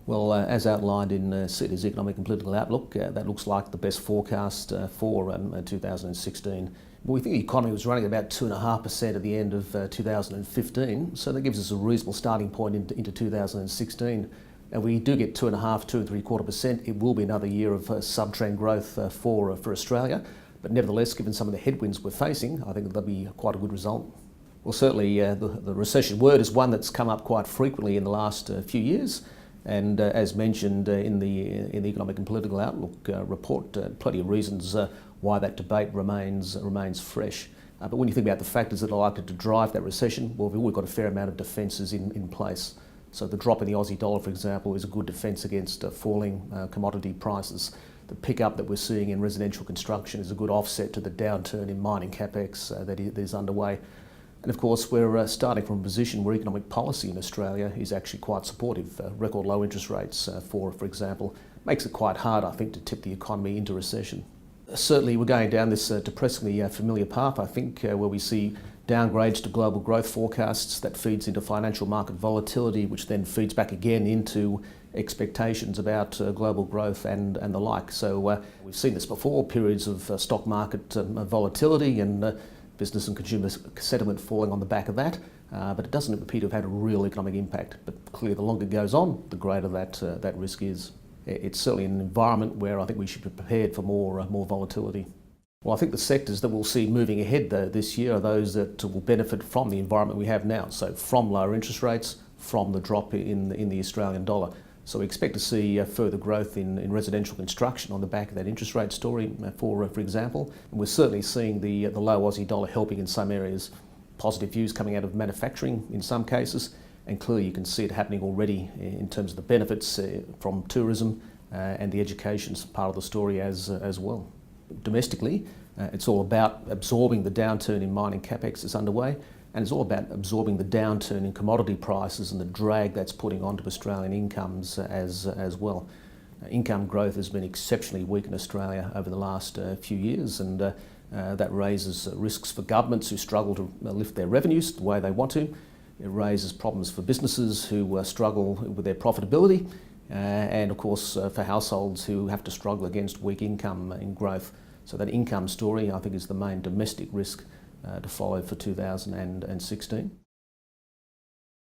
Well, as outlined in CEDA's Economic and Political Outlook, that looks like the best forecast for 2016. We think the economy was running about 2.5% at the end of 2015, so that gives us a reasonable starting point into 2016. And we do get 2.5%, 2.75%, it will be another year of sub-trend growth for Australia. But nevertheless, given some of the headwinds we're facing, I think that'll be quite a good result. Well, certainly the recession word is one that's come up quite frequently in the last few years. And as mentioned in the Economic and Political Outlook report, plenty of reasons why that debate remains fresh. But when you think about the factors that are likely to drive that recession, well, we've got a fair amount of defences in place. So the drop in the Aussie dollar, for example, is a good defence against falling commodity prices. The pickup that we're seeing in residential construction is a good offset to the downturn in mining capex that is underway. And of course, we're starting from a position where economic policy in Australia is actually quite supportive. Record low interest rates, for example, makes it quite hard, I think, to tip the economy into recession. Certainly, we're going down this depressingly familiar path, I think, where we see downgrades to global growth forecasts. That feeds into financial market volatility, which then feeds back again into expectations about global growth and the like. So we've seen this before, periods of stock market volatility and business and consumer sentiment falling on the back of that, but it doesn't appear to have had a real economic impact. But clearly, the longer it goes on, the greater that risk is. It's certainly an environment where I think we should be prepared for more volatility. Well, I think the sectors that we'll see moving ahead this year are those that will benefit from the environment we have now. So from lower interest rates, from the drop in the Australian dollar. So we expect to see further growth in residential construction on the back of that interest rate story, for example. And we're certainly seeing the low Aussie dollar helping in some areas. Positive views coming out of manufacturing in some cases, and clearly you can see it happening already in terms of the benefits from tourism and the education part of the story as well. Domestically, it's all about absorbing the downturn in mining capex that's underway. And it's all about absorbing the downturn in commodity prices and the drag that's putting onto Australian incomes as well. Income growth has been exceptionally weak in Australia over the last few years, and that raises risks for governments who struggle to lift their revenues the way they want to. It raises problems for businesses who struggle with their profitability, and of course for households who have to struggle against weak income in growth. So that income story, I think, is the main domestic risk to follow for 2016.